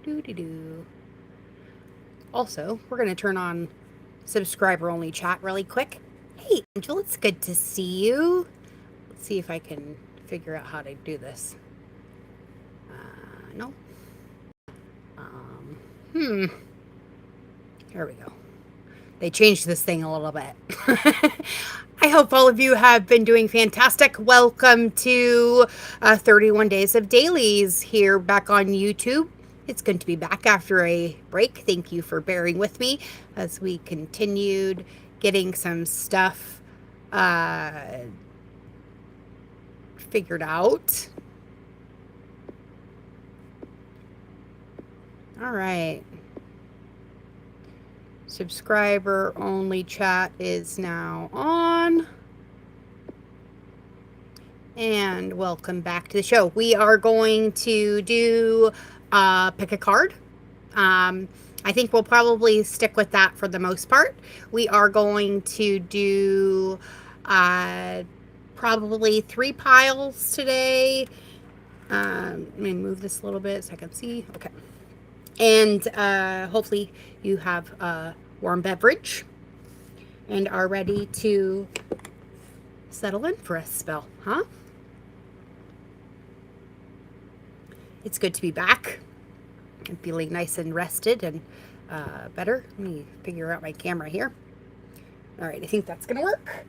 Doo-doo-doo. Also, we're going to turn on subscriber-only chat really quick. Hey, Angel, it's good to see you. Let's see if I can figure out how to do this. No. Hmm. Here we go. They changed this thing a little bit. I hope all of you have been doing fantastic. Welcome to 31 Days of Dailies here back on YouTube. It's good to be back after a break. Thank you for bearing with me as we continued getting some stuff figured out. All right. Subscriber only chat is now on. And welcome back to the show. We are going to do pick a card. I think we'll probably stick with that for the most part. We are going to do probably 3 piles today. Let me move this a little bit so I can see. Okay. And hopefully you have a warm beverage and are ready to settle in for a spell, huh? It's good to be back. I'm feeling nice and rested and better. Let me figure out my camera here. All right, I think that's going to work.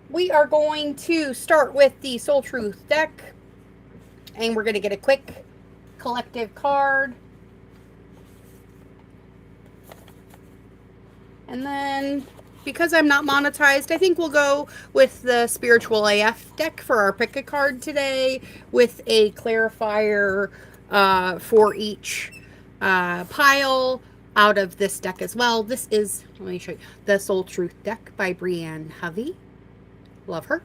We are going to start with the Soul Truth deck, and we're going to get a quick collective card. And then, because I'm not monetized, I think we'll go with the Spiritual AF deck for our pick a card today with a clarifier for each pile out of this deck as well. This is, let me show you, the Soul Truth deck by Brianne Hovey. Love her.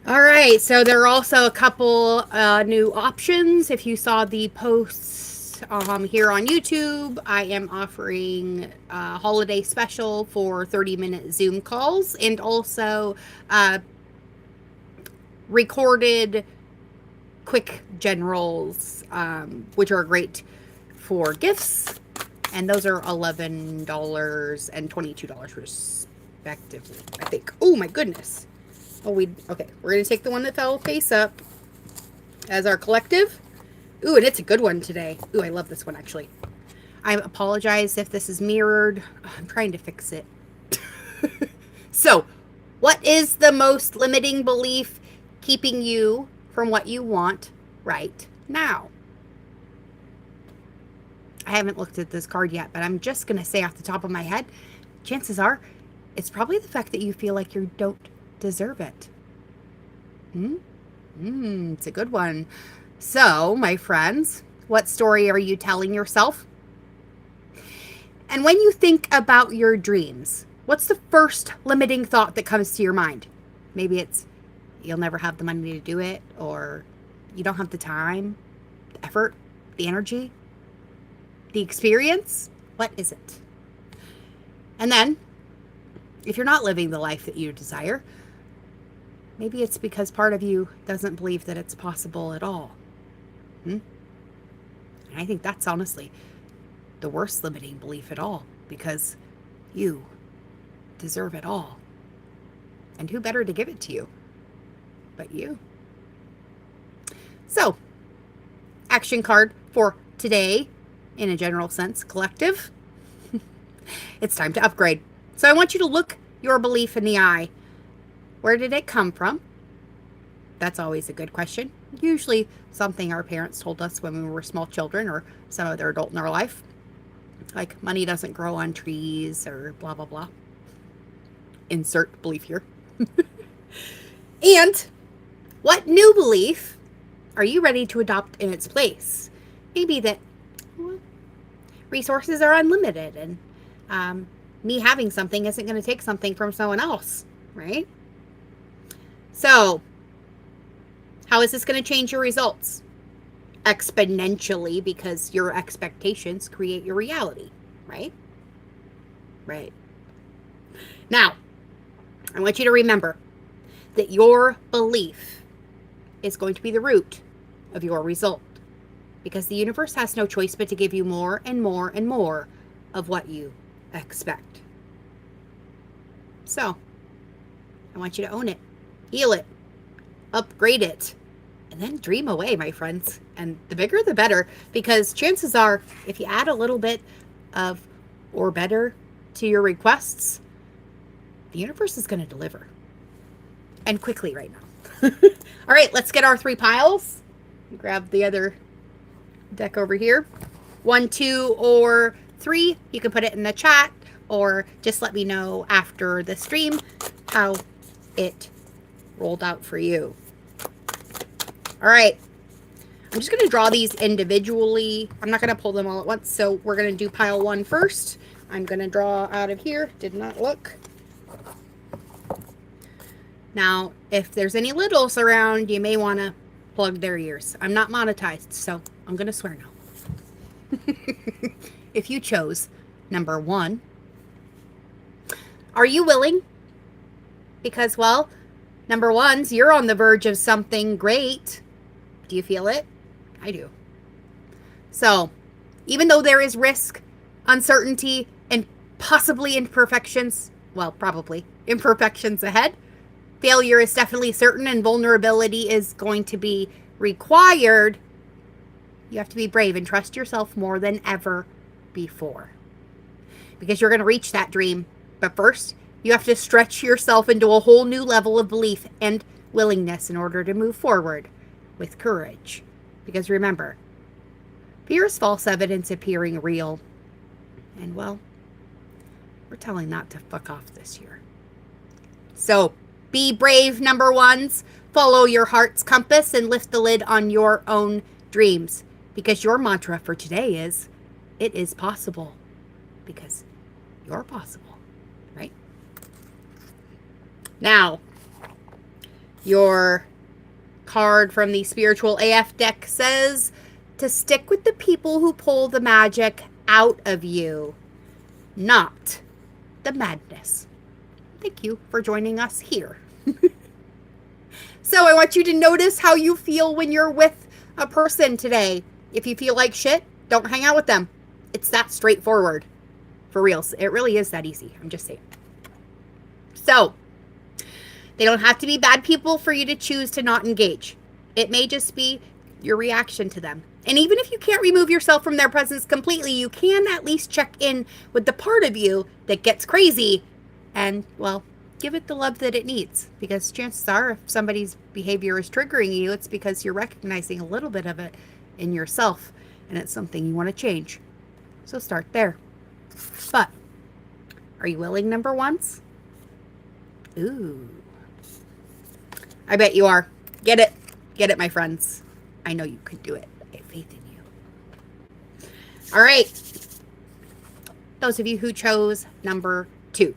All right, so there are also a couple new options. If you saw the posts here on YouTube, I am offering a holiday special for 30-minute Zoom calls and also recorded quick generals, which are great for gifts. And those are $11 and $22 respectively, I think. Oh my goodness. Okay, we're going to take the one that fell face up as our collective. Ooh, and it's a good one today. Ooh, I love this one actually. I apologize if this is mirrored. I'm trying to fix it. So, what is the most limiting belief keeping you from what you want right now? I haven't looked at this card yet, but I'm just going to say off the top of my head, chances are it's probably the fact that you feel like you don't deserve it. It's a good one. So, my friends, what story are you telling yourself? And when you think about your dreams, what's the first limiting thought that comes to your mind? Maybe it's you'll never have the money to do it, or you don't have the time, the effort, the energy, the experience. What is it? And then, if you're not living the life that you desire, maybe it's because part of you doesn't believe that it's possible at all. And I think that's honestly the worst limiting belief at all, because you deserve it all. And who better to give it to you but you? So, action card for today, in a general sense, collective. It's time to upgrade. So I want you to look your belief in the eye. Where did it come from? That's always a good question. Usually something our parents told us when we were small children or some other adult in our life. Like money doesn't grow on trees or blah, blah, blah. Insert belief here. And what new belief are you ready to adopt in its place? Maybe that resources are unlimited and me having something isn't going to take something from someone else, right? So, how is this going to change your results? Exponentially, because your expectations create your reality, right? Right. Now, I want you to remember that your belief is going to be the root of your result. because the universe has no choice but to give you more and more and more of what you expect. So, I want you to own it, heal it, upgrade it, and then dream away, my friends. And the bigger the better, because chances are, if you add a little bit of or better to your requests, the universe is going to deliver. And quickly right now. All right, let's get our 3 piles. Grab the other deck over here. 1, 2, or 3. You can put it in the chat, or just let me know after the stream how it rolled out for you. All right. I'm just going to draw these individually. I'm not going to pull them all at once, so we're going to do pile 1 first. I'm going to draw out of here. Did not look. Now, if there's any littles around, you may want to plug their ears. I'm not monetized, so I'm going to swear no. If you chose number 1, are you willing? Because, well, number 1s, you're on the verge of something great. Do you feel it? I do. So, even though there is risk, uncertainty, and possibly imperfections, well, probably imperfections ahead, failure is definitely certain and vulnerability is going to be required. You have to be brave and trust yourself more than ever before. Because you're going to reach that dream. But first, you have to stretch yourself into a whole new level of belief and willingness in order to move forward with courage. Because remember, fear is false evidence appearing real. And well, we're telling that to fuck off this year. So, be brave, number 1s. Follow your heart's compass and lift the lid on your own dreams. Because your mantra for today is, it is possible. Because you're possible, right? Now, your card from the Spiritual AF deck says to stick with the people who pull the magic out of you, not the madness. Thank you for joining us here. So I want you to notice how you feel when you're with a person today. If you feel like shit, don't hang out with them. It's that straightforward. For reals. It really is that easy. I'm just saying. So, they don't have to be bad people for you to choose to not engage. It may just be your reaction to them. And even if you can't remove yourself from their presence completely, you can at least check in with the part of you that gets crazy and, well, give it the love that it needs. Because chances are, if somebody's behavior is triggering you, it's because you're recognizing a little bit of it in yourself, and it's something you want to change. So start there. But, are you willing, number 1s? Ooh. I bet you are. Get it. Get it, my friends. I know you can do it. I have faith in you. All right. Those of you who chose number 2.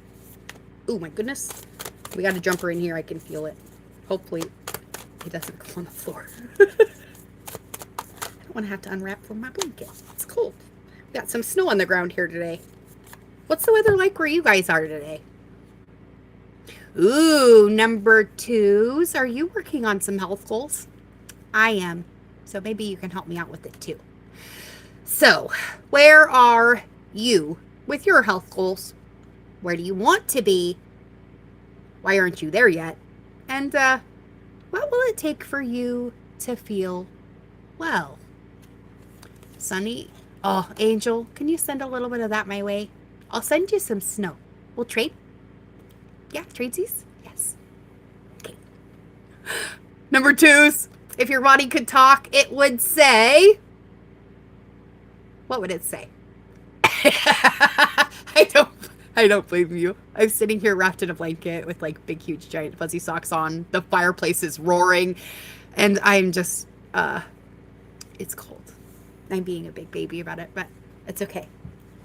Oh, my goodness. We got a jumper in here. I can feel it. Hopefully, it doesn't go on the floor. I don't want to have to unwrap from my blanket. It's cold. We got some snow on the ground here today. What's the weather like where you guys are today? Ooh, number 2s. Are you working on some health goals? I am. So maybe you can help me out with it too. So, where are you with your health goals? Where do you want to be? Why aren't you there yet? And what will it take for you to feel well? Sunny? Oh, Angel, can you send a little bit of that my way? I'll send you some snow. We'll trade? Yeah, tradesies? Yes. Okay. Number 2s. If your body could talk, it would say... What would it say? I don't blame you. I'm sitting here wrapped in a blanket with like big, huge, giant fuzzy socks on. The fireplace is roaring. And I'm just... it's cold. I'm being a big baby about it, but it's okay.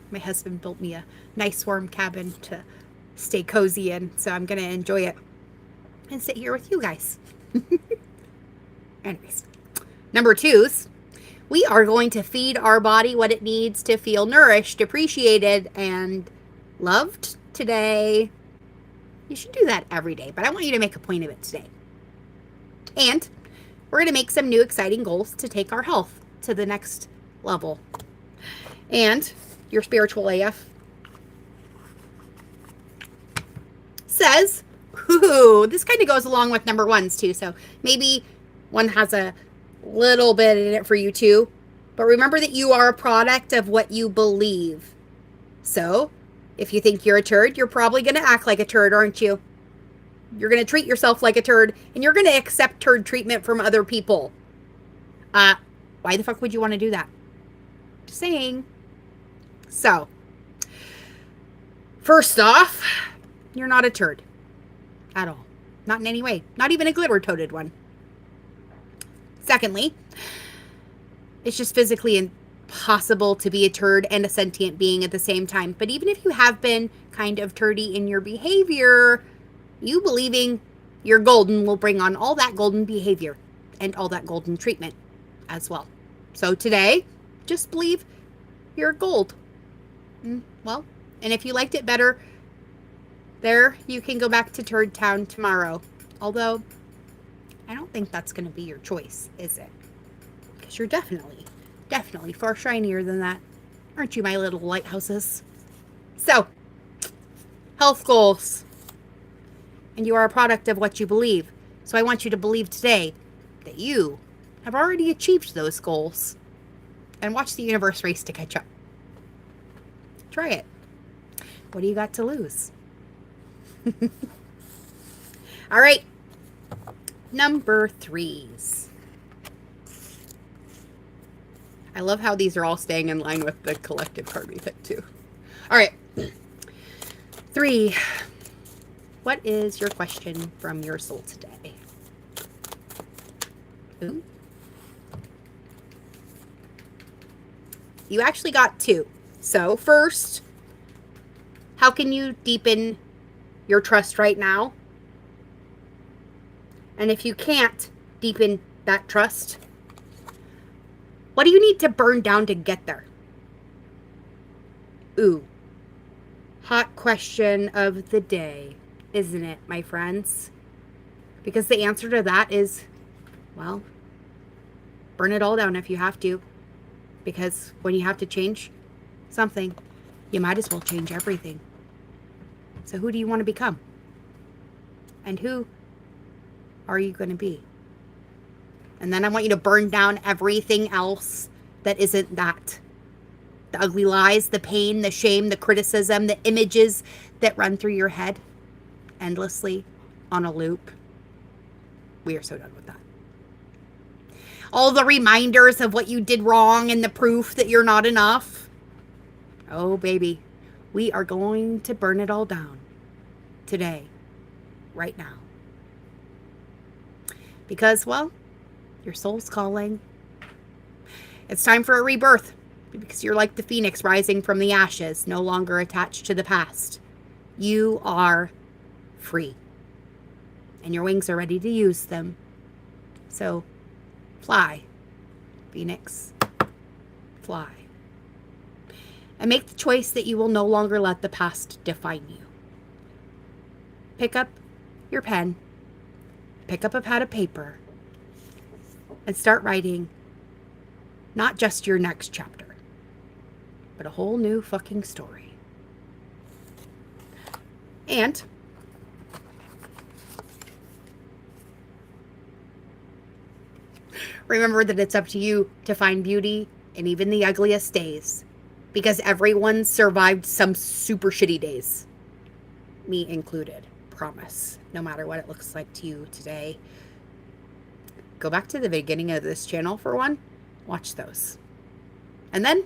My husband built me a nice warm cabin to stay cozy in, so I'm going to enjoy it and sit here with you guys. Anyways, number 2s, we are going to feed our body what it needs to feel nourished, appreciated, and loved today. You should do that every day, but I want you to make a point of it today. And we're going to make some new exciting goals to take our health to the next level. And your spiritual AF says, ooh, this kind of goes along with number ones too. So maybe one has a little bit in it for you too. But remember that you are a product of what you believe. So if you think you're a turd, you're probably going to act like a turd, aren't you? You're going to treat yourself like a turd, and you're going to accept turd treatment from other people. Why the fuck would you want to do that? Just saying. So, first off, you're not a turd at all. Not in any way. Not even a glitter-toted one. Secondly, it's just physically impossible to be a turd and a sentient being at the same time. But even if you have been kind of turdy in your behavior, you believing you're golden will bring on all that golden behavior and all that golden treatment as well. So today, just believe you're gold. Well, and if you liked it better, there you can go back to Turd Town tomorrow. Although, I don't think that's going to be your choice, is it? Because you're definitely far shinier than that. Aren't you, my little lighthouses? So, health goals. And you are a product of what you believe. So I want you to believe today that you have already achieved those goals. And watch the universe race to catch up. Try it. What do you got to lose? All right. Number threes. I love how these are all staying in line with the collective card we picked too. All right. 3. What is your question from your soul today? Ooh. You actually got 2. So first, how can you deepen your trust right now? And if you can't deepen that trust, what do you need to burn down to get there? Ooh. Hot question of the day, isn't it, my friends? Because the answer to that is, well, burn it all down if you have to. Because when you have to change something, you might as well change everything. So who do you want to become? And who are you going to be? And then I want you to burn down everything else that isn't that. The ugly lies, the pain, the shame, the criticism, the images that run through your head endlessly on a loop. We are so done with that. All the reminders of what you did wrong and the proof that you're not enough. Oh, baby, we are going to burn it all down today, right now. Because, well, your soul's calling. It's time for a rebirth. Because you're like the phoenix rising from the ashes, no longer attached to the past. You are free. And your wings are ready to use them. So, fly, phoenix, fly. And make the choice that you will no longer let the past define you. Pick up your pen, pick up a pad of paper, and start writing not just your next chapter, but a whole new fucking story. And remember that it's up to you to find beauty in even the ugliest days, because everyone survived some super shitty days, me included. Promise. No matter what it looks like to you today, go back to the beginning of this channel for one. Watch those. And then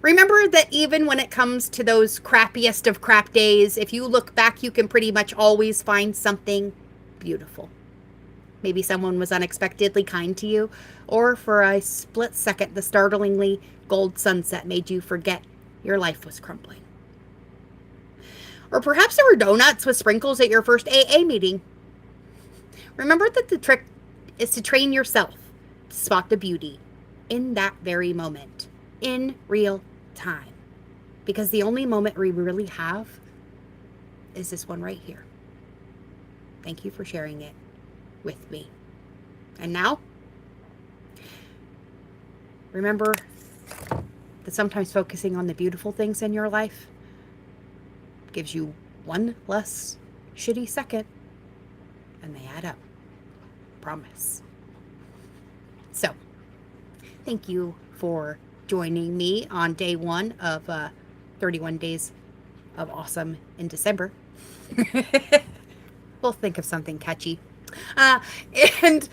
remember that even when it comes to those crappiest of crap days, if you look back, you can pretty much always find something beautiful. Maybe someone was unexpectedly kind to you, or for a split second, the startlingly gold sunset made you forget your life was crumbling. Or perhaps there were donuts with sprinkles at your first AA meeting. Remember that the trick is to train yourself to spot the beauty in that very moment, in real time. Because the only moment we really have is this one right here. Thank you for sharing it with me. And now, Remember that sometimes focusing on the beautiful things in your life gives you one less shitty second, and they add up. Promise. So, thank you for joining me on day 1 of 31 days of awesome in December. We'll think of something catchy. And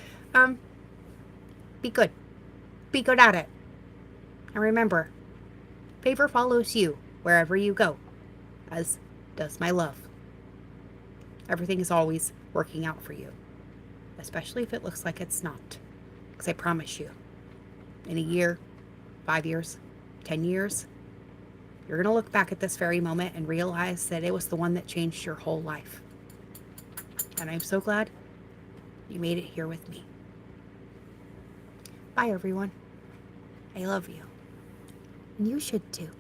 be good. Be good at it. And remember, favor follows you wherever you go, as does my love. Everything is always working out for you, especially if it looks like it's not. Because I promise you, in a year, 5 years, 10 years, you're going to look back at this very moment and realize that it was the one that changed your whole life. And I'm so glad you made it here with me. Bye, everyone. I love you. And you should too.